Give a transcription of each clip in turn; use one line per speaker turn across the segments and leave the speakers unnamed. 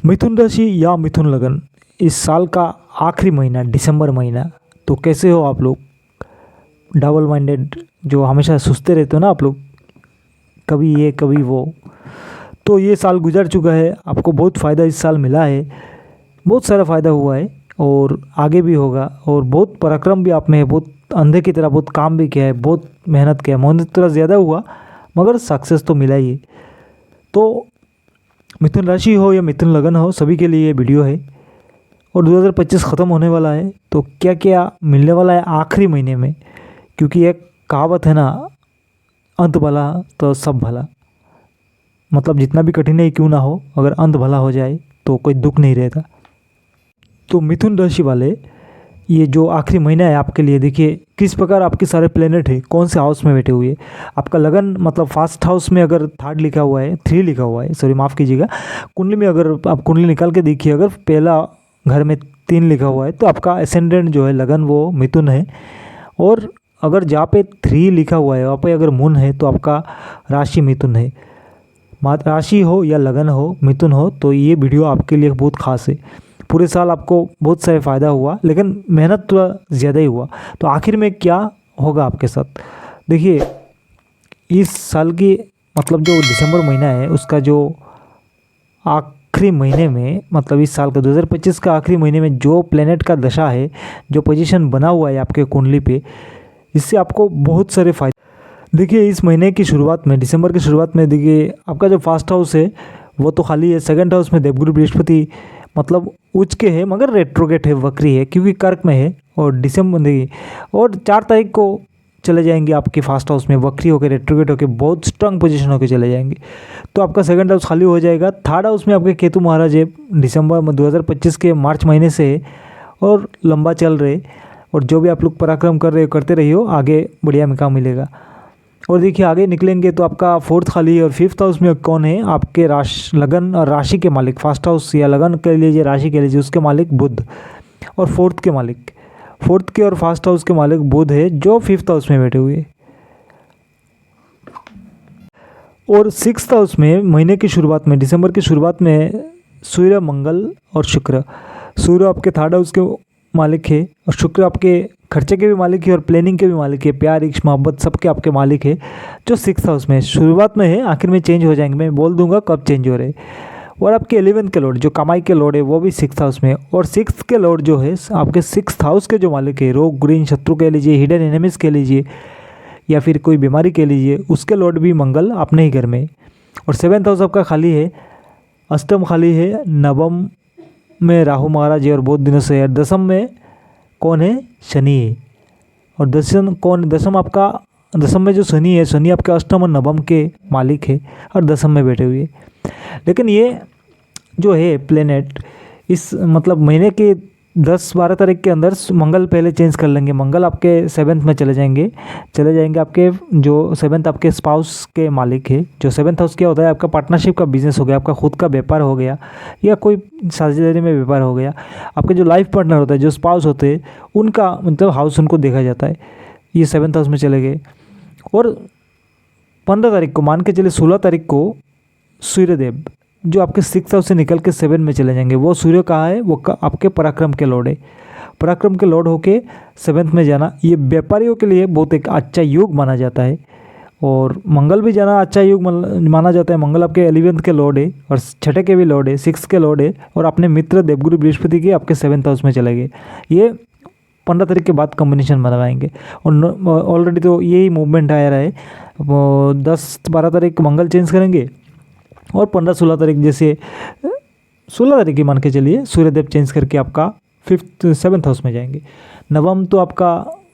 मिथुन राशि या मिथुन लगन, इस साल का आखिरी महीना दिसंबर महीना, तो कैसे हो आप लोग? डबल माइंडेड जो हमेशा सोचते रहते हो ना आप लोग, कभी ये कभी वो। तो ये साल गुजर चुका है, आपको बहुत फ़ायदा इस साल मिला है, बहुत सारा फ़ायदा हुआ है और आगे भी होगा। और बहुत पराक्रम भी आप में है, बहुत अंधे की तरह बहुत काम भी किया है, बहुत मेहनत किया है। मेहनत थोड़ा ज़्यादा हुआ मगर सक्सेस तो मिला ही है। तो मिथुन राशि हो या मिथुन लगन हो, सभी के लिए ये वीडियो है। और 2025 ख़त्म होने वाला है, तो क्या क्या मिलने वाला है आखिरी महीने में, क्योंकि एक कहावत है ना, अंत भला तो सब भला। मतलब जितना भी कठिनाई क्यों ना हो, अगर अंत भला हो जाए तो कोई दुख नहीं रहता। तो मिथुन राशि वाले, ये जो आखिरी महीना है आपके लिए, देखिए किस प्रकार आपके सारे प्लेनेट है कौन से हाउस में बैठे हुए हैं। आपका लगन मतलब फर्स्ट हाउस में अगर थर्ड लिखा हुआ है, 3 लिखा हुआ है, सॉरी माफ़ कीजिएगा। कुंडली में अगर आप कुंडली निकाल के देखिए, अगर पहला घर में 3 लिखा हुआ है तो आपका असेंडेंट जो है लगन वो मिथुन है। और अगर जहाँ पे 3 लिखा हुआ है वहाँ पे अगर मून है तो आपका राशि मिथुन है। राशि हो या लगन हो, मिथुन हो, तो ये वीडियो आपके लिए बहुत खास है। पूरे साल आपको बहुत सारे फ़ायदा हुआ, लेकिन मेहनत थोड़ा ज़्यादा ही हुआ। तो आखिर में क्या होगा आपके साथ, देखिए इस साल की मतलब जो दिसंबर महीना है उसका जो आखिरी महीने में, मतलब इस साल का 2025 का आखिरी महीने में जो प्लेनेट का दशा है, जो पोजीशन बना हुआ है आपके कुंडली पे, इससे आपको बहुत सारे फायदे। देखिए इस महीने की शुरुआत में, दिसंबर की शुरुआत में, देखिए आपका जो फर्स्ट हाउस है वो तो खाली है। सेकंड हाउस में देवगुरु बृहस्पति मतलब उच्च के है मगर रेट्रोगेट है, वक्री है, क्योंकि कर्क में है। और दिसंबर देखिए, और 4 तारीख को चले जाएंगे आपके फर्स्ट हाउस में, वक्री होकर रेट्रोगेट होकर बहुत स्ट्रांग पोजीशन होकर चले जाएंगे। तो आपका सेकंड हाउस खाली हो जाएगा। थर्ड हाउस में आपके केतु महाराज है, दिसंबर में 2025 के मार्च महीने से है और लंबा चल रहे। और जो भी आप लोग पराक्रम कर रहे हो, करते रहिए, आगे बढ़िया में काम मिलेगा। और देखिए आगे निकलेंगे तो आपका फोर्थ खाली है। और फिफ्थ हाउस में कौन है, आपके लगन और राशि के मालिक, फर्स्ट हाउस या लगन कह लीजिए, राशि कह लीजिए, उसके मालिक बुध। और फोर्थ के और फर्स्ट हाउस के मालिक बुध है, जो फिफ्थ हाउस में बैठे हुए। और सिक्स्थ हाउस में महीने की शुरुआत में, दिसंबर की शुरुआत में सूर्य, मंगल और शुक्र। सूर्य आपके थर्ड हाउस के मालिक है और शुक्र आपके खर्चे के भी मालिक है और प्लानिंग के भी मालिक है, प्यार, इश्क, मोहब्बत सबके आपके मालिक है, जो सिक्स्थ हाउस में शुरुआत में है। आखिर में चेंज हो जाएंगे, मैं बोल दूंगा कब चेंज हो रहे। और आपके 11th के लॉर्ड जो कमाई के लॉर्ड है वो भी सिक्स्थ हाउस में है। और सिक्स्थ के लॉर्ड जो है आपके सिक्स्थ हाउस के जो मालिक है, रोग, गुरीन, शत्रु कह लीजिए, हिडन एनिमीज कह लीजिए, या फिर कोई बीमारी कह लीजिए, उसके लॉर्ड भी मंगल अपने ही घर में। और 7th हाउस आपका खाली है, अष्टम खाली है, नवम में राहु महाराज है और बहुत दिनों से है। दसम में कौन है, शनि है। और दसम आपका, दसम में जो शनि है, शनि आपके अष्टम और नवम के मालिक है और दसम में बैठे हुए। लेकिन ये जो है प्लेनेट इस मतलब महीने के 10-12 तारीख के अंदर मंगल पहले चेंज कर लेंगे। मंगल आपके 7th में चले जाएंगे आपके जो 7th आपके स्पाउस के मालिक है। जो 7th हाउस क्या होता है, आपका पार्टनरशिप का बिजनेस हो गया, आपका खुद का व्यापार हो गया, या कोई साझेदारी में व्यापार हो गया। आपके जो लाइफ पार्टनर होता है, जो स्पाउस होते हैं, उनका मतलब हाउस उनको देखा जाता है। ये 7th हाउस में चले गए। और 15 तारीख को, मान के चले 16 तारीख को, सूर्यदेव जो आपके 6th हाउस से निकल के 7 में चले जाएंगे। वो सूर्य कहाँ है, वो आपके पराक्रम के लॉर्ड है। पराक्रम के लॉर्ड होके 7th में जाना, ये व्यापारियों के लिए बहुत एक अच्छा योग माना जाता है। और मंगल भी जाना अच्छा योग माना जाता है। मंगल आपके 11th के लॉर्ड है और छठे के भी लॉर्ड है, 6th के लॉर्ड है। और अपने मित्र देवगुरु बृहस्पति के आपके 7th हाउस में चले गए। ये 15 तारीख के बाद कॉम्बिनेशन बनवाएंगे। और ऑलरेडी तो यही मूवमेंट आ रहा है। वो 10-12 तारीख मंगल चेंज करेंगे और 15-16 तारीख, जैसे 16 तारीख की मान के चलिए, सूर्यदेव चेंज करके आपका 7th हाउस में जाएंगे। नवम तो आपका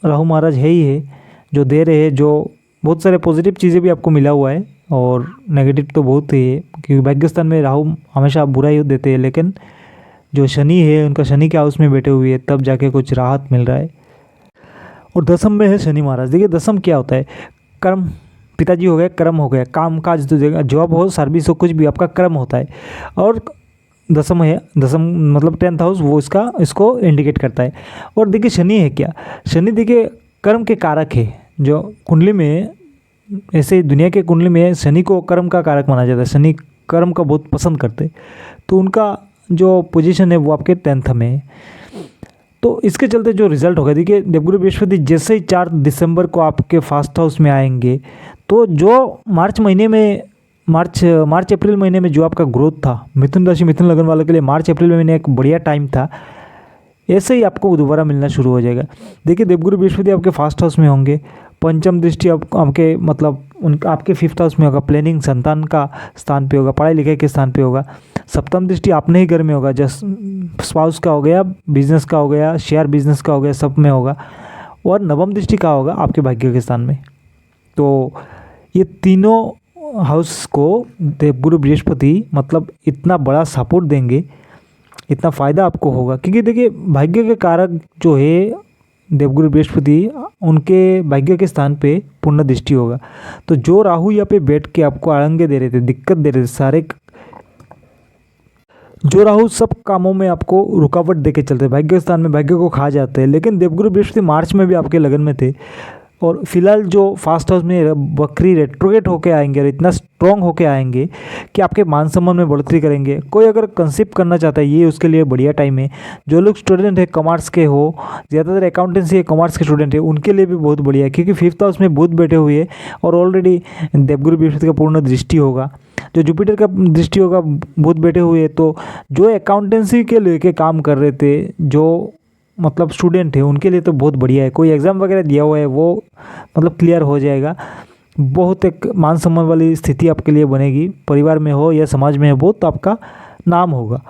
राहु महाराज है ही है, जो दे रहे हैं, जो बहुत सारे पॉजिटिव चीज़ें भी आपको मिला हुआ है और नेगेटिव तो बहुत ही है, क्योंकि भाग्यस्थान में राहु हमेशा बुरा ही देते हैं। लेकिन जो शनि है, उनका शनि के हाउस में बैठे हुए हैं, तब जाके कुछ राहत मिल रहा है। और दसम में है शनि महाराज। देखिए दसम क्या होता है, कर्म, पिताजी हो गए, कर्म हो गया, काम काज, तो जॉब हो, सर्विस हो, कुछ भी आपका कर्म होता है। और दसम है, दसम मतलब 10th हाउस, वो इसको इंडिकेट करता है। और देखिए शनि है क्या, शनि देखिए कर्म के कारक है। जो कुंडली में, ऐसे दुनिया के कुंडली में शनि को कर्म का कारक माना जाता है। शनि कर्म का बहुत पसंद करते, तो उनका जो पोजीशन है वो आपके 10th में है। तो इसके चलते जो रिज़ल्ट होगा, देखिए देवगुरु बृहस्पति जैसे ही 4 दिसंबर को आपके फास्ट हाउस में आएंगे, तो जो मार्च अप्रैल महीने में जो आपका ग्रोथ था, मिथुन राशि मिथुन लगन वालों के लिए मार्च अप्रैल महीने एक बढ़िया टाइम था, ऐसे ही आपको दोबारा मिलना शुरू हो जाएगा। देखिए देवगुरु बृहस्पति आपके फास्ट हाउस में होंगे, पंचम दृष्टि आपके मतलब आपके 5th हाउस में होगा, प्लानिंग संतान का स्थान पे होगा, पढ़ाई लिखाई के स्थान पे होगा। सप्तम दृष्टि अपने ही घर में होगा, जस्ट स्पाउस का हो गया, बिजनेस का हो गया, शेयर बिजनेस का हो गया, सब में होगा। और नवम दृष्टि का होगा आपके भाग्य के स्थान में। तो ये तीनों हाउस को देवगुरु बृहस्पति मतलब इतना बड़ा सपोर्ट देंगे, इतना फ़ायदा आपको होगा, क्योंकि देखिए भाग्य के कारक जो है देवगुरु बृहस्पति, उनके भाग्य के स्थान पे पूर्ण दृष्टि होगा। तो जो राहु यहाँ पे बैठ के आपको आड़ंगे दे रहे थे, दिक्कत दे रहे थे, सारे जो राहु सब कामों में आपको रुकावट दे के चलते, भाग्य के स्थान में भाग्य को खा जाते हैं, लेकिन देवगुरु बृहस्पति मार्च में भी आपके लगन में थे। और फिलहाल जो फास्ट हाउस में बकरी रेट्रोगेट होके आएंगे और इतना स्ट्रॉन्ग होके आएंगे कि आपके मान सम्मान में बढ़ोतरी करेंगे। कोई अगर कंसिप्ट करना चाहता है, ये उसके लिए बढ़िया टाइम है। जो लोग स्टूडेंट है कॉमर्स के हो, ज़्यादातर अकाउंटेंसी है कॉमर्स के स्टूडेंट है, उनके लिए भी बहुत बढ़िया है, क्योंकि 5th हाउस में बुध बैठे हुए और ऑलरेडी देवगुरु बृहस्पति का पूर्ण दृष्टि होगा, जो जुपिटर का दृष्टि होगा, बुध बैठे हुए। तो जो अकाउंटेंसी के लेके काम कर रहे थे, जो मतलब स्टूडेंट है, उनके लिए तो बहुत बढ़िया है। कोई एग्ज़ाम वगैरह दिया हुआ है वो मतलब क्लियर हो जाएगा। बहुत एक मान सम्मान वाली स्थिति आपके लिए बनेगी, परिवार में हो या समाज में हो तो आपका नाम होगा।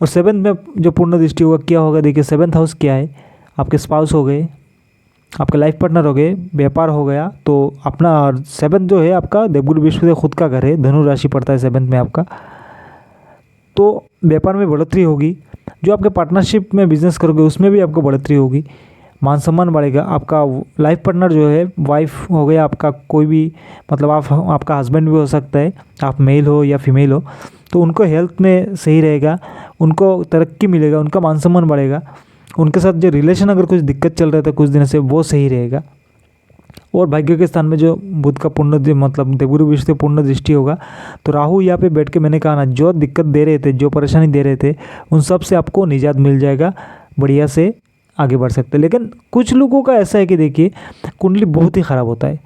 और 7th में जो पूर्ण दृष्टि होगा, क्या होगा, देखिए 7th हाउस क्या है, आपके स्पाउस हो गए, आपके लाइफ पार्टनर हो गए, व्यापार हो गया। तो अपना 7th जो है आपका देवगुरु बृहस्पति खुद का घर है, धनु राशि पड़ता है 7th में आपका। तो व्यापार में बढ़ोतरी होगी, जो आपके पार्टनरशिप में बिजनेस करोगे उसमें भी आपको बढ़ोतरी होगी, मान सम्मान बढ़ेगा। आपका लाइफ पार्टनर जो है, वाइफ हो गया आपका, कोई भी मतलब आपका हस्बैंड भी हो सकता है, आप मेल हो या फीमेल हो, तो उनको हेल्थ में सही रहेगा, उनको तरक्की मिलेगा, उनका मान सम्मान बढ़ेगा। उनके साथ जो रिलेशन अगर कुछ दिक्कत चल रहा था कुछ दिन से, वो सही रहेगा। और भाग्य के स्थान में जो बुध का पूर्ण मतलब देवगुरु बृहस्पति पूर्ण दृष्टि होगा, तो राहु यहाँ पे बैठ के मैंने कहा ना, जो दिक्कत दे रहे थे, जो परेशानी दे रहे थे, उन सब से आपको निजात मिल जाएगा, बढ़िया से आगे बढ़ सकते हैं। लेकिन कुछ लोगों का ऐसा है कि देखिए कुंडली बहुत ही ख़राब होता है।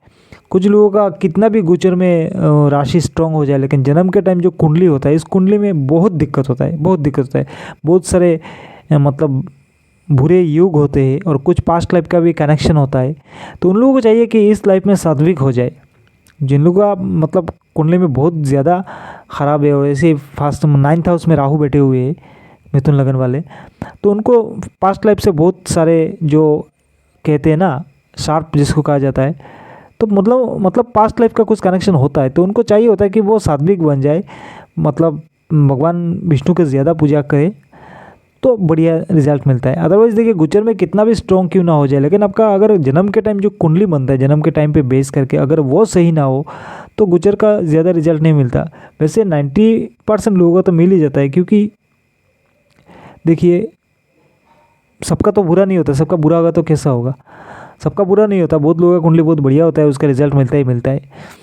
कुछ लोगों का कितना भी गोचर में राशि स्ट्रांग हो जाए, लेकिन जन्म के टाइम जो कुंडली होता है, इस कुंडली में बहुत दिक्कत होता है, बहुत दिक्कत होता है। बहुत सारे मतलब बुरे युग होते हैं और कुछ पास्ट लाइफ का भी कनेक्शन होता है। तो उन लोगों को चाहिए कि इस लाइफ में सात्विक हो जाए। जिन लोगों का मतलब कुंडली में बहुत ज़्यादा ख़राब है और ऐसे फास्ट 9th हाउस में राहु बैठे हुए हैं मिथुन लगन वाले, तो उनको पास्ट लाइफ से बहुत सारे जो कहते हैं ना शार्प जिसको कहा जाता है, तो मतलब पास्ट लाइफ का कुछ कनेक्शन होता है। तो उनको चाहिए होता है कि वो सात्विक बन जाए, मतलब भगवान विष्णु के ज़्यादा पूजा करे, तो बढ़िया रिजल्ट मिलता है। अदरवाइज़ देखिए गोचर में कितना भी स्ट्रॉन्ग क्यों ना हो जाए, लेकिन आपका अगर जन्म के टाइम जो कुंडली बनता है, जन्म के टाइम पे बेस करके अगर वो सही ना हो, तो गोचर का ज़्यादा रिजल्ट नहीं मिलता। वैसे 90% लोगों को तो मिल ही जाता है, क्योंकि देखिए सबका तो बुरा नहीं होता, सबका बुरा होगा तो कैसा होगा, सबका बुरा नहीं होता। बहुत लोगों का कुंडली बहुत बढ़िया होता है, उसका रिजल्ट मिलता ही मिलता है।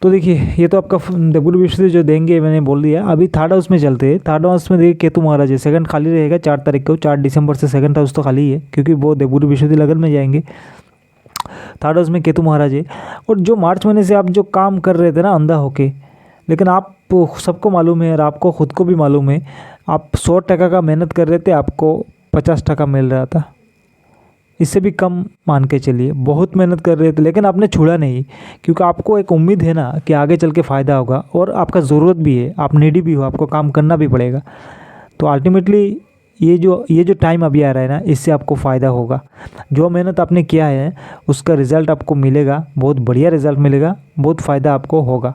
तो देखिए ये तो आपका देवगुरु बृहस्पति जो देंगे मैंने बोल दिया। अभी 3rd हाउस में चलते हैं। 3rd हाउस में देखिए केतु महाराज है, 2nd खाली रहेगा 4 तारीख को, 4 दिसंबर से 2nd हाउस तो खाली है, क्योंकि वो देवगुरु बृहस्पति लगन में जाएंगे। 3rd हाउस में केतु महाराज है। और जो मार्च महीने से आप जो काम कर रहे थे ना अंधा होके, लेकिन आप सबको मालूम है और आपको खुद को भी मालूम है, आप 100% का मेहनत कर रहे थे, आपको 50% मिल रहा था, इससे भी कम मान के चलिए। बहुत मेहनत कर रहे थे लेकिन आपने छोड़ा नहीं, क्योंकि आपको एक उम्मीद है ना कि आगे चल के फ़ायदा होगा, और आपका ज़रूरत भी है, आप नीडी भी हो, आपको काम करना भी पड़ेगा। तो अल्टीमेटली ये जो टाइम अभी आ रहा है ना, इससे आपको फ़ायदा होगा। जो मेहनत आपने किया है उसका रिज़ल्ट आपको मिलेगा, बहुत बढ़िया रिज़ल्ट मिलेगा, बहुत फ़ायदा आपको होगा।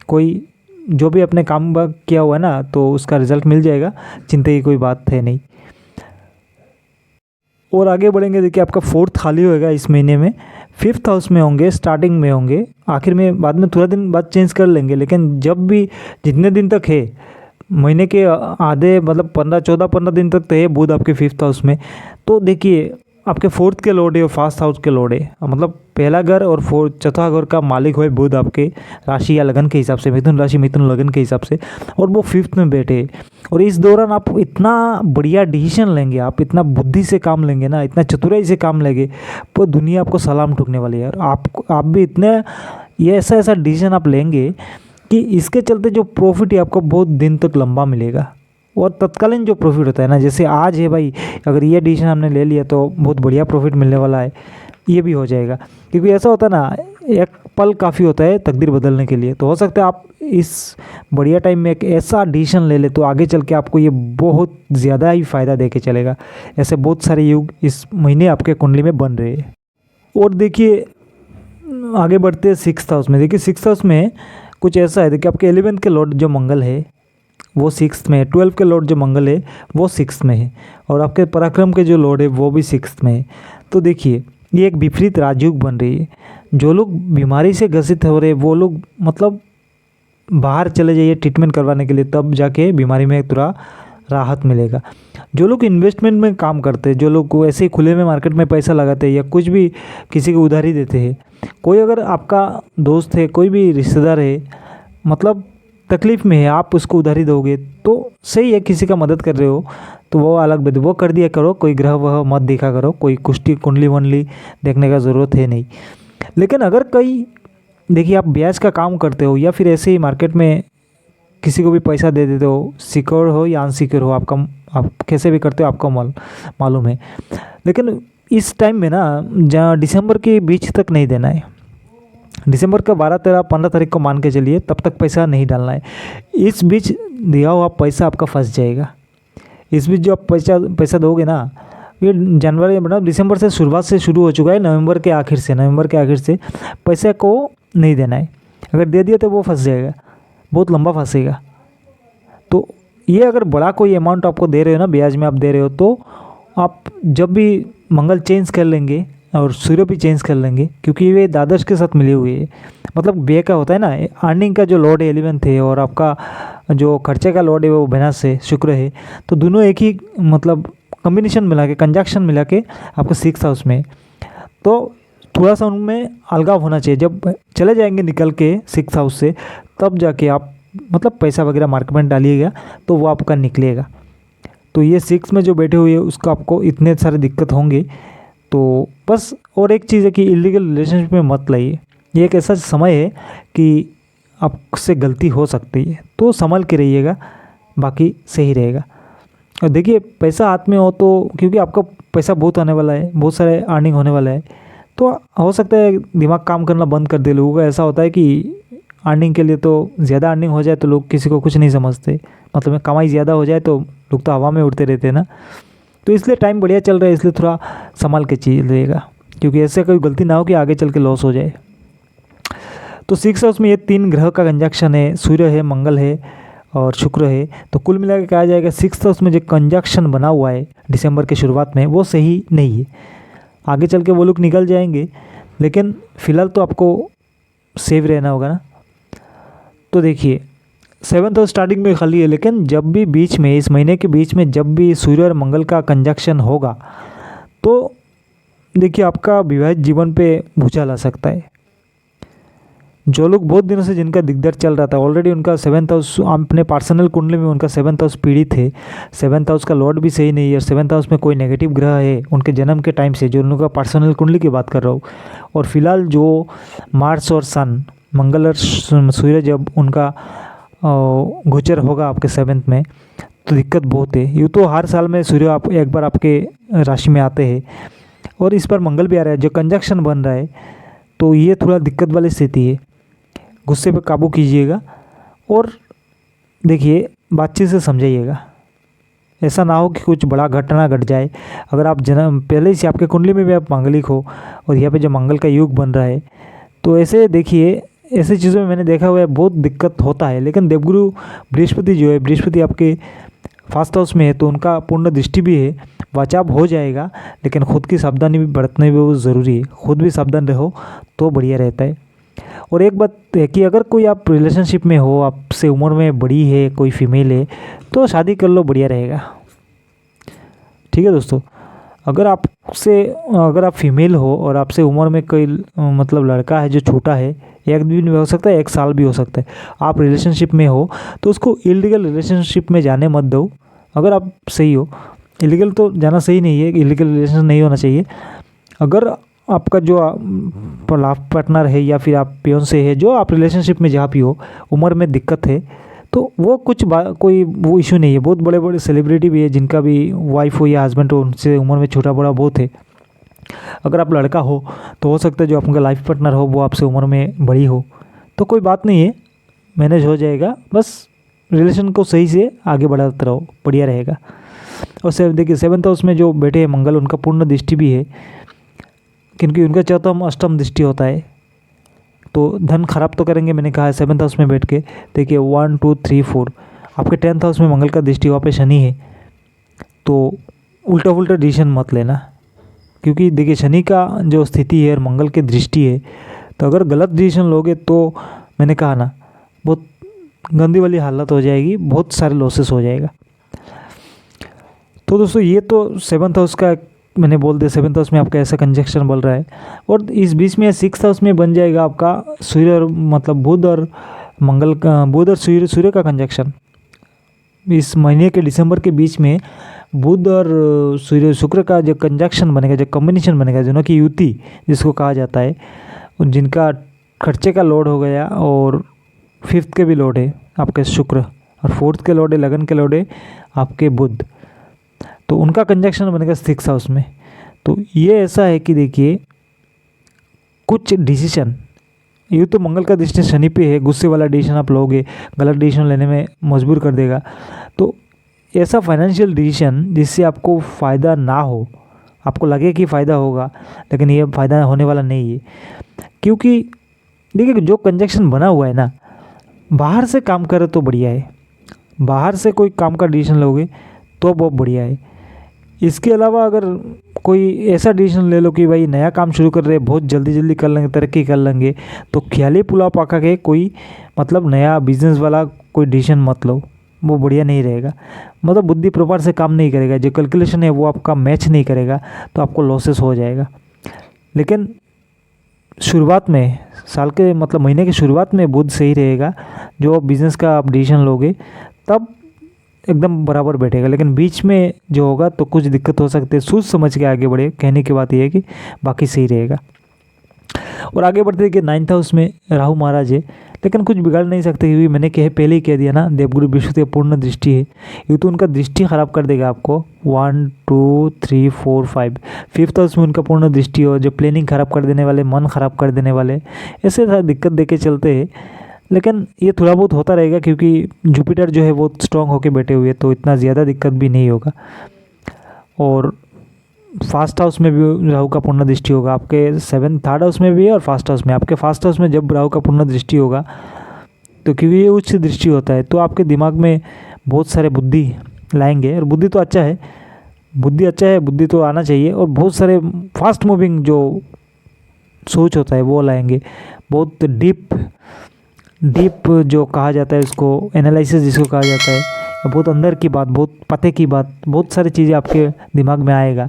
कोई जो भी अपने काम किया हुआ है ना, तो उसका रिज़ल्ट मिल जाएगा, चिंता की कोई बात है नहीं। और आगे बढ़ेंगे। देखिए आपका 4th खाली होएगा इस महीने में, 5th हाउस में होंगे, स्टार्टिंग में होंगे, आखिर में बाद में थोड़ा दिन बाद चेंज कर लेंगे। लेकिन जब भी जितने दिन तक है, महीने के आधे मतलब 15 दिन तक तो है बुध आपके 5th हाउस में। तो देखिए आपके फोर्थ के लॉर्ड है और फर्स्ट हाउस के लॉर्ड है, मतलब पहला घर और चौथा घर का मालिक है बुध आपके राशि या लगन के हिसाब से, मिथुन राशि मिथुन लगन के हिसाब से, और वो फिफ्थ में बैठे। और इस दौरान आप इतना बढ़िया डिसीजन लेंगे, आप इतना बुद्धि से काम लेंगे ना, इतना चतुराई से काम लेंगे, तो दुनिया आपको सलाम ठोकने वाली है। और आप भी इतने ये ऐसा ऐसा डिसीजन आप लेंगे कि इसके चलते जो प्रॉफिट है आपको बहुत दिन तक लंबा मिलेगा। और तत्कालीन जो प्रॉफिट होता है ना, जैसे आज है भाई, अगर ये डिसीजन हमने ले लिया तो बहुत बढ़िया प्रॉफिट मिलने वाला है, ये भी हो जाएगा। क्योंकि ऐसा होता है ना, एक पल काफ़ी होता है तकदीर बदलने के लिए। तो हो सकता है आप इस बढ़िया टाइम में एक ऐसा डिसीजन ले ले तो आगे चल के आपको ये बहुत ज़्यादा ही फ़ायदा दे के चलेगा। ऐसे बहुत सारे युग इस महीने आपके कुंडली में बन रहे हैं। और देखिए आगे बढ़ते हैं सिक्स्थ हाउस में। देखिए सिक्स्थ हाउस में कुछ ऐसा है, देखिए आपके 11th के लॉर्ड जो मंगल है वो सिक्स्थ में है, 12 के लॉर्ड जो मंगल है वो सिक्स्थ में है, और आपके पराक्रम के जो लॉर्ड है वो भी सिक्स्थ में है। तो देखिए ये एक विपरीत राजयोग बन रही है। जो लोग बीमारी से ग्रसित हो रहे वो लोग मतलब बाहर चले जाइए ट्रीटमेंट करवाने के लिए, तब जाके बीमारी में थोड़ा राहत मिलेगा। जो लोग इन्वेस्टमेंट में काम करते हैं, जो लोग ऐसे ही खुले में मार्केट में पैसा लगाते हैं या कुछ भी किसी को उधारी देते हैं, कोई अगर आपका दोस्त है, कोई भी रिश्तेदार है, मतलब तकलीफ़ में है, आप उसको उधारी दोगे तो सही है, किसी का मदद कर रहे हो तो वो अलग बात, वो कर दिया करो, कोई ग्रह वह मत देखा करो, कोई कुष्ठी कुंडली वंडली देखने का ज़रूरत है नहीं। लेकिन अगर कई देखिए आप ब्याज का काम करते हो या फिर ऐसे ही मार्केट में किसी को भी पैसा दे देते हो, सिक्योर हो या अनसिक्योर हो, आप कैसे भी करते हो आपको मालूम है। लेकिन इस टाइम में ना, जहाँ दिसंबर के बीच तक नहीं देना है, दिसंबर का 12, 13, 15 तारीख को मान के चलिए, तब तक पैसा नहीं डालना है। इस बीच दिया हुआ पैसा आपका फंस जाएगा। इस बीच जो आप पैसा दोगे ना, ये जनवरी मतलब दिसंबर से शुरुआत से शुरू हो चुका है, नवंबर के आखिर से पैसे को नहीं देना है। अगर दे दिया तो वो फंस जाएगा, बहुत लंबा फंसेगा। तो ये अगर बड़ा कोई अमाउंट आपको दे रहे हो ना, ब्याज में आप दे रहे हो, तो आप जब भी मंगल चेंज कर लेंगे और सूर्य भी चेंज कर लेंगे, क्योंकि ये द्वादश के साथ मिले हुए हैं। मतलब व्यय का होता है ना, अर्निंग का जो लॉर्ड है 11th है, और आपका जो खर्चे का लॉर्ड है वो वेनस है, शुक्र है। तो दोनों एक ही मतलब कॉम्बिनेशन मिला के, कंजक्शन मिला के आपको सिक्स्थ हाउस में, तो थोड़ा सा उनमें अलगाव होना चाहिए। जब चले जाएंगे निकल के सिक्स्थ हाउस से, तब जाके आप मतलब पैसा वगैरह मार्केट में डालिएगा तो वो आपका निकलेगा। तो ये सिक्स में जो बैठे हुए हैं उसका आपको इतने सारे दिक्कत होंगे। तो बस और एक चीज़ है कि इलीगल रिलेशनशिप में मत लाइए। ये एक ऐसा समय है कि आपसे गलती हो सकती है, तो संभल के रहिएगा, बाकी सही रहेगा। और देखिए पैसा हाथ में हो तो, क्योंकि आपका पैसा बहुत आने वाला है, बहुत सारे अर्निंग होने वाला है, तो हो सकता है दिमाग काम करना बंद कर दे लोगों का। ऐसा होता है कि अर्निंग के लिए तो ज़्यादा अर्निंग हो जाए तो लोग किसी को कुछ नहीं समझते, मतलब कमाई ज़्यादा हो जाए तो लोग तो हवा में उड़ते रहते हैं ना। तो इसलिए टाइम बढ़िया चल रहा है, इसलिए थोड़ा संभाल के चलिएगा, क्योंकि ऐसे कोई गलती ना हो कि आगे चल के लॉस हो जाए। तो सिक्स हाउस में ये 3 ग्रह का कंजक्शन है, सूर्य है, मंगल है और शुक्र है। तो कुल मिला के कहा जाएगा सिक्स हाउस में जो कंजक्शन बना हुआ है दिसंबर के शुरुआत में, वो सही नहीं है। आगे चल के वो लोग निकल जाएंगे, लेकिन फ़िलहाल तो आपको सेव रहना होगा ना। तो देखिए 7th हाउस स्टार्टिंग में खाली है, लेकिन जब भी बीच में, इस महीने के बीच में जब भी सूर्य और मंगल का कंजक्शन होगा, तो देखिए आपका विवाहित जीवन पे भूचाल आ सकता है। जो लोग बहुत दिनों से जिनका दिग्दर चल रहा था, ऑलरेडी उनका 7th हाउस अपने पर्सनल कुंडली में उनका 7th हाउस पीड़ित है, 7th हाउस का लॉर्ड भी सही नहीं है, और 7th हाउस में कोई नेगेटिव ग्रह है उनके जन्म के टाइम से, जो उनका पर्सनल कुंडली की बात कर रहा हूँ। और फिलहाल जो मार्स और सन, मंगल और सूर्य जब उनका गोचर होगा आपके 7th में, तो दिक्कत बहुत है। यूँ तो हर साल में सूर्य आप एक बार आपके राशि में आते हैं, और इस बार मंगल भी आ रहा है, जो कंजक्शन बन रहा है, तो ये थोड़ा दिक्कत वाली स्थिति है। गुस्से पे काबू कीजिएगा और देखिए बातचीत से समझाइएगा। ऐसा ना हो कि कुछ बड़ा घटना घट जाए। अगर आप जन्म पहले से आपके कुंडली में भी आप मांगलिक हो और यहाँ पे जो मंगल का युग बन रहा है, तो ऐसे देखिए ऐसी चीज़ों में मैंने देखा हुआ है बहुत दिक्कत होता है। लेकिन देवगुरु बृहस्पति जो है, बृहस्पति आपके फर्स्ट हाउस में है, तो उनका पूर्ण दृष्टि भी है, बचाव हो जाएगा। लेकिन खुद की सावधानी भी बरतने भी बहुत ज़रूरी है। खुद भी सावधान रहो तो बढ़िया रहता है। और एक बात है कि अगर कोई आप रिलेशनशिप में हो, आपसे उम्र में बड़ी है, कोई फीमेल है, तो शादी कर लो, बढ़िया रहेगा। ठीक है दोस्तों, अगर आप फीमेल हो और आपसे उम्र में कोई मतलब लड़का है जो छोटा है, एक दिन भी हो सकता है, 1 साल भी हो सकता है, आप रिलेशनशिप में हो तो उसको इलीगल रिलेशनशिप में जाने मत दो। अगर आप सही हो, इलीगल तो जाना सही नहीं है, इलीगल रिलेशन नहीं होना चाहिए। अगर आपका जो लाइफ पार्टनर है या फिर आप फियांसे है, जो आप रिलेशनशिप में जहाँ भी हो, उम्र में दिक्कत है तो वो कोई वो इशू नहीं है। बहुत बड़े बड़े सेलिब्रिटी भी है जिनका भी वाइफ हो या हस्बैंड हो, उनसे उम्र में छोटा बड़ा बहुत है। अगर आप लड़का हो तो हो सकता है जो आपका लाइफ पार्टनर हो वो आपसे उम्र में बड़ी हो, तो कोई बात नहीं है, मैनेज हो जाएगा। बस रिलेशन को सही से आगे बढ़ाते रहो, बढ़िया रहेगा। और देखिए 7th हाउस में जो बैठे हैं मंगल, उनका पूर्ण दृष्टि भी है, क्योंकि उनका चौथम अष्टम दृष्टि होता है, तो धन खराब तो करेंगे। मैंने कहा है 7th हाउस में बैठ के देखिए 1 2 3 4 आपके 10th हाउस में मंगल का दृष्टि, वहाँ पे शनि है, तो उल्टा पुल्टा डिसीजन मत लेना, क्योंकि देखिए शनि का जो स्थिति है और मंगल की दृष्टि है, तो अगर गलत डिसीजन लोगे तो मैंने कहा ना बहुत गंदी वाली हालत हो जाएगी, बहुत सारे लॉसेस हो जाएगा। तो दोस्तों ये तो 7th हाउस का मैंने बोल दिया, 7th हाउस में आपका ऐसा कंजक्शन बन रहा है। और इस बीच में 6th हाउस में बन जाएगा आपका सूर्य और मतलब बुध और मंगल का, बुध और सूर्य का कंजक्शन। इस महीने के दिसंबर के बीच में बुध और सूर्य शुक्र का जो कंजक्शन बनेगा, जो कॉम्बिनेशन बनेगा, दोनों की युति जिसको कहा जाता है, जिनका खर्चे का लोड हो गया और 5th के भी लोड है आपके शुक्र, और 4th के लोड है, लगन के लोड है आपके बुध, तो उनका कंजक्शन बनेगा 6th हाउस में। तो ये ऐसा है कि देखिए कुछ डिसीजन, ये तो मंगल का दृष्टि शनि पे है, गुस्से वाला डिसीजन आप लोगे, गलत डिसीजन लेने में मजबूर कर देगा। तो ऐसा फाइनेंशियल डिसीजन जिससे आपको फ़ायदा ना हो, आपको लगे कि फ़ायदा होगा लेकिन ये फ़ायदा होने वाला नहीं है, क्योंकि देखिए जो कंजक्शन बना हुआ है ना, बाहर से काम करे तो बढ़िया है, बाहर से कोई काम का डिसीजन लोगे तो बहुत बढ़िया है। इसके अलावा अगर कोई ऐसा डिसीजन ले लो कि भाई नया काम शुरू कर रहे हैं, बहुत जल्दी जल्दी कर लेंगे, तरक्की कर लेंगे, तो ख्याली पुलाव पका के कोई मतलब नया बिजनेस वाला कोई डिसीजन मत लो, वो बढ़िया नहीं रहेगा। मतलब बुद्धि प्रॉपर से काम नहीं करेगा, जो कैलकुलेशन है वो आपका मैच नहीं करेगा, तो आपको लॉसेस हो जाएगा। लेकिन शुरुआत में साल के मतलब महीने की शुरुआत में बुध सही रहेगा, जो बिज़नेस का आप डिसीजन लोगे तब एकदम बराबर बैठेगा। लेकिन बीच में जो होगा तो कुछ दिक्कत हो सकती है, सोच समझ के आगे बढ़े, कहने की बात यह है कि बाकी सही रहेगा। और आगे बढ़ते देखिए 9th हाउस में राहु महाराज है, लेकिन कुछ बिगाड़ नहीं सकते, क्योंकि मैंने पहले ही कह दिया ना, देवगुरु बृहस्पति की पूर्ण दृष्टि है, ये तो उनका दृष्टि खराब कर देगा आपको। 1 2 3 4 5 5th हाउस में उनका पूर्ण दृष्टि हो, जो प्लानिंग खराब कर देने वाले, मन खराब कर देने वाले, ऐसे सारे दिक्कत दे के चलते हैं। लेकिन ये थोड़ा बहुत होता रहेगा, क्योंकि जुपिटर जो है वो स्ट्रांग होके बैठे हुए, तो इतना ज़्यादा दिक्कत भी नहीं होगा। और फास्ट हाउस में भी राहु का पूर्ण दृष्टि होगा, आपके 3rd हाउस में भी है और फास्ट हाउस में। आपके फास्ट हाउस में जब राहु का पूर्ण दृष्टि होगा, तो क्योंकि ये उच्च दृष्टि होता है, तो आपके दिमाग में बहुत सारे बुद्धि लाएंगे, और बुद्धि तो अच्छा है, बुद्धि तो आना चाहिए, और बहुत सारे फास्ट मूविंग जो सोच होता है वो लाएंगे, बहुत डीप जो कहा जाता है उसको, एनालिसिस जिसको कहा जाता है, बहुत अंदर की बात, बहुत पते की बात, बहुत सारी चीज़ें आपके दिमाग में आएगा,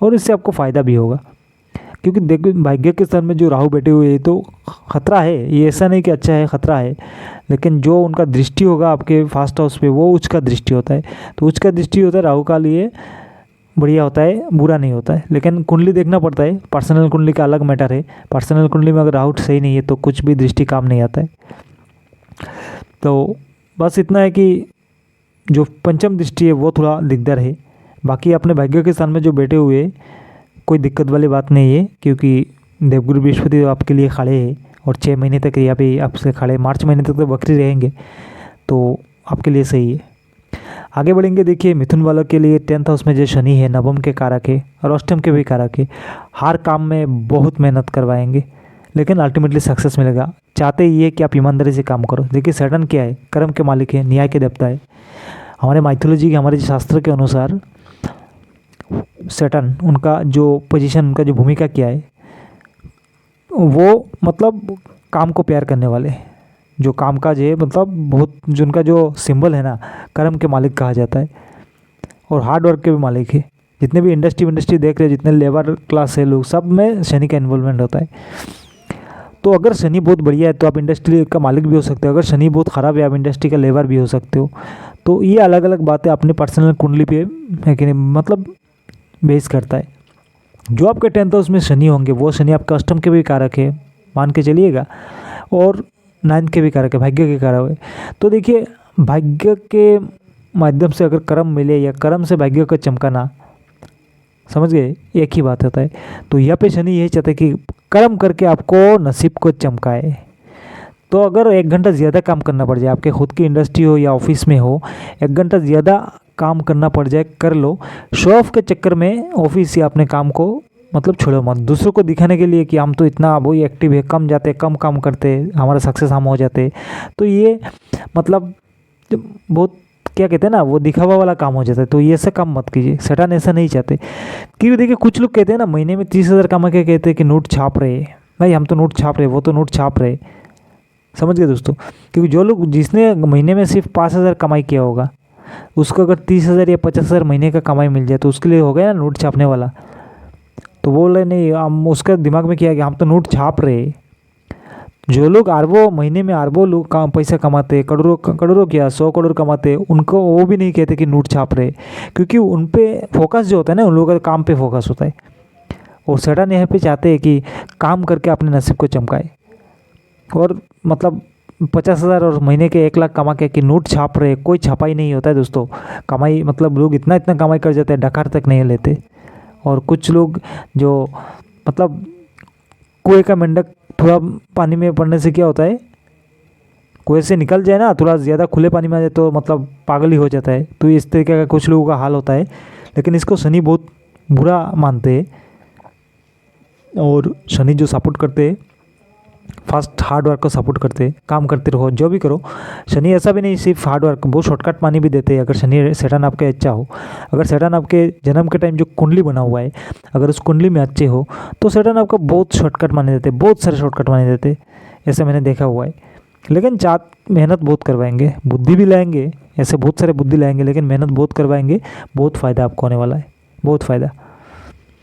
और इससे आपको फ़ायदा भी होगा। क्योंकि देखो भाग्य के स्थान में जो राहु बैठे हुए हैं, तो खतरा है, ये ऐसा नहीं कि अच्छा है, खतरा है। लेकिन जो उनका दृष्टि होगा आपके फास्ट हाउस पे, वो उच्च का दृष्टि होता है, तो उच्च का दृष्टि होता है राहु का लिए बढ़िया होता है, बुरा नहीं होता है। लेकिन कुंडली देखना पड़ता है, पर्सनल कुंडली का अलग मैटर है। पर्सनल कुंडली में अगर राहु सही नहीं है तो कुछ भी दृष्टि काम नहीं आता है। तो बस इतना है कि जो पंचम दृष्टि है वो थोड़ा दिकदार है, बाकी अपने भाग्य के स्थान में जो बैठे हुए कोई दिक्कत वाली बात नहीं है, क्योंकि देवगुरु बृहस्पति आपके लिए खड़े हैं, और 6 महीने तक यहाँ पे आपसे खड़े, मार्च महीने तक तो वक्री रहेंगे, तो आपके लिए सही है। आगे बढ़ेंगे, देखिए मिथुन वालों के लिए 10th हाउस में जो शनि है, नवम के कारक है और अष्टम के भी कारक है। हर काम में बहुत मेहनत करवाएंगे, लेकिन अल्टीमेटली सक्सेस मिलेगा। चाहते ये है कि आप ईमानदारी से काम करो। देखिए सैटर्न क्या है, कर्म के मालिक है, न्याय के देवता है। हमारे माइथोलॉजी के, हमारे शास्त्र के अनुसार सैटर्न, उनका जो पोजीशन, उनका जो भूमिका क्या है, वो मतलब काम को प्यार करने वाले, जो कामकाज है, मतलब बहुत जिनका जो सिंबल है ना, कर्म के मालिक कहा जाता है, और हार्ड वर्क के भी मालिक है। जितने भी इंडस्ट्री देख रहे हैं, जितने लेबर क्लास है लोग, सब में शनि का इन्वॉल्वमेंट होता है। तो अगर शनि बहुत बढ़िया है तो आप इंडस्ट्री का मालिक भी हो सकते हो, अगर शनि बहुत ख़राब है आप इंडस्ट्री का लेबर भी हो सकते हो। तो ये अलग अलग बातें अपने पर्सनल कुंडली पे है कि नहीं, मतलब बेस करता है। जो आपके 10th हाउस में शनि होंगे वो शनि आपके अष्टम के भी कारक है, मान के चलिएगा, और 9th के भी कारक है, भाग्य के कारक है। तो देखिए, भाग्य के माध्यम से अगर कर्म मिले या कर्म से भाग्य का चमकाना, समझ गए, एक ही बात होता है। तो यहाँ पे शनि यही चाहता है कि कर्म करके आपको नसीब को चमकाए। तो अगर 1 घंटा ज़्यादा काम करना पड़ जाए, आपके खुद की इंडस्ट्री हो या ऑफिस में हो, 1 घंटा ज़्यादा काम करना पड़ जाए, कर लो। शो ऑफ के चक्कर में ऑफिस या अपने काम को मतलब छोड़ो मत, दूसरों को दिखाने के लिए कि हम तो इतना वही एक्टिव है, कम जाते, कम काम करते, हमारा सक्सेस हम हो जाते। तो ये मतलब बहुत क्या कहते हैं ना, वो दिखावा वाला काम हो जाता है। तो ये ऐसा काम मत कीजिए, शैतान ऐसा नहीं चाहते। क्योंकि देखिए, कुछ लोग कहते हैं ना, महीने में 30,000 कमा के कहते हैं कि नोट छाप रहे। भाई हम तो नोट छाप रहे, वो तो नोट छाप रहे, समझ गए दोस्तों। क्योंकि जो लोग, जिसने महीने में सिर्फ 5,000 कमाई किया होगा, उसको अगर 30,000 या 50,000 महीने का कमाई मिल जाए तो उसके लिए हो गया ना नोट छापने वाला। तो बोल रहे नहीं, हम उसका दिमाग में क्या है कि हम तो नोट छाप रहे। जो लोग अरबों, महीने में अरबों लोग काम पैसा कमाते, करोड़ों क्या 100 करोड़ कमाते, उनको वो भी नहीं कहते कि नोट छाप रहे। क्योंकि उन पे फोकस जो होता है ना, उन लोगों का काम पे फोकस होता है। वो शैतान यहाँ पे चाहते हैं कि काम करके अपने नसीब को चमकाए। और मतलब 50,000 और महीने के 1 लाख कमा के कि नोट छाप रहे, कोई छापाई नहीं होता है दोस्तों। कमाई मतलब लोग इतना कमाई कर जाते हैं, डकार तक नहीं लेते। और कुछ लोग जो मतलब कुएं का मेंढक थोड़ा पानी में पड़ने से क्या होता है, कुएं से निकल जाए ना, थोड़ा ज़्यादा खुले पानी में आ जाए तो मतलब पागल ही हो जाता है। तो इस तरीके का कुछ लोगों का हाल होता है। लेकिन इसको शनि बहुत बुरा मानते हैं। और शनि जो सपोर्ट करते हैं, फास्ट हार्ड वर्क को सपोर्ट करते हैं, काम करते रहो, जो भी करो। शनि ऐसा भी नहीं सिर्फ हार्ड वर्क, बहुत शॉर्टकट मानी भी देते हैं। अगर शनि शैतान आपके अच्छा हो, अगर शैतान आपके जन्म के टाइम जो कुंडली बना हुआ है, अगर उस कुंडली में अच्छे हो, तो शैतान आपका बहुत शॉर्टकट माने देते, बहुत सारे शॉर्टकट माने देते। ऐसा मैंने देखा हुआ है। लेकिन मेहनत बहुत करवाएंगे, बुद्धि भी लाएंगे, ऐसे बहुत सारे बुद्धि लाएंगे, लेकिन मेहनत बहुत करवाएंगे। बहुत फ़ायदा आपको होने वाला है, बहुत फ़ायदा।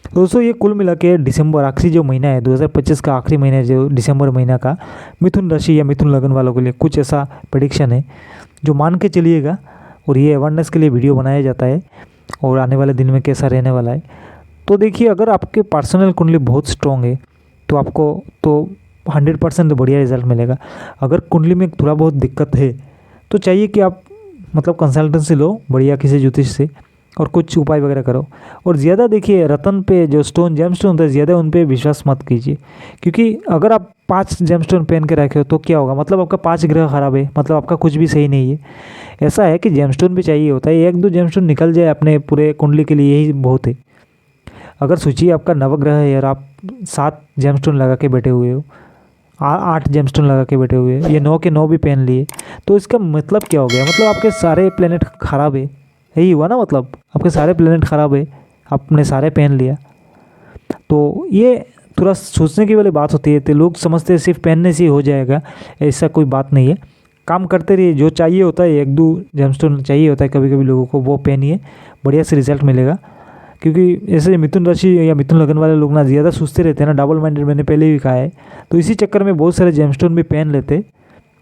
दोस्तों, ये कुल मिला के दिसंबर आखिरी जो महीना है, 2025 का आखिरी महीना है, जो दिसंबर महीना का मिथुन राशि या मिथुन लगन वालों के लिए कुछ ऐसा प्रेडिक्शन है जो मान के चलिएगा। और ये अवेयरनेस के लिए वीडियो बनाया जाता है, और आने वाले दिन में कैसा रहने वाला है। तो देखिए, अगर आपके पर्सनल कुंडली बहुत स्ट्रॉन्ग है तो आपको तो 100% बढ़िया रिजल्ट मिलेगा। अगर कुंडली में थोड़ा बहुत दिक्कत है तो चाहिए कि आप मतलब कंसल्टेंसी लो बढ़िया किसी ज्योतिष से, और कुछ उपाय वगैरह करो। और ज़्यादा देखिए, रतन पे जो स्टोन जेम स्टोन होता है, ज़्यादा उन पे विश्वास मत कीजिए। क्योंकि अगर आप 5 जेम स्टोन पहन के रखे हो तो क्या होगा, मतलब आपका 5 ग्रह खराब है, मतलब आपका कुछ भी सही नहीं है। ऐसा है कि जेम स्टोन भी चाहिए होता है, 1-2 जेम स्टोन निकल जाए अपने पूरे कुंडली के लिए, यही बहुत है। अगर सोचिए आपका नवग्रह है और आप 7 जेम स्टोन लगा के बैठे हुए हो, 8 जेम स्टोन लगा के बैठे हुए, ये 9 के 9 भी पहन लिए, तो इसका मतलब क्या हो गया, मतलब आपके सारे प्लेनेट खराब है। यही हुआ ना, मतलब आपके सारे प्लेनेट ख़राब है, आपने सारे पहन लिया। तो ये थोड़ा सोचने की वाली बात होती है। तो लोग समझते हैं सिर्फ पहनने से ही हो जाएगा, ऐसा कोई बात नहीं है। काम करते रहिए, जो चाहिए होता है 1-2 जेमस्टोन चाहिए होता है कभी कभी लोगों को, वो पहनिए, बढ़िया से रिजल्ट मिलेगा। क्योंकि ऐसे मिथुन राशि या मिथुन लगन वाले लोग ना ज़्यादा सोचते रहते हैं ना, डबल माइंडेड, मैंने पहले भी कहा है। तो इसी चक्कर में बहुत सारे जेमस्टोन भी पहन लेते।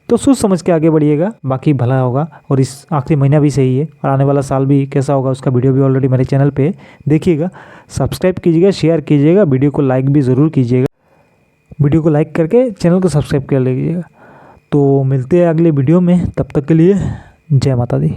तो सोच समझ के आगे बढ़िएगा, बाकी भला होगा। और इस आखिरी महीना भी सही है, और आने वाला साल भी कैसा होगा उसका वीडियो भी ऑलरेडी मेरे चैनल पे देखिएगा। सब्सक्राइब कीजिएगा, शेयर कीजिएगा, वीडियो को लाइक भी ज़रूर कीजिएगा। वीडियो को लाइक करके चैनल को सब्सक्राइब कर लीजिएगा। तो मिलते हैं अगले वीडियो में, तब तक के लिए जय माता दी।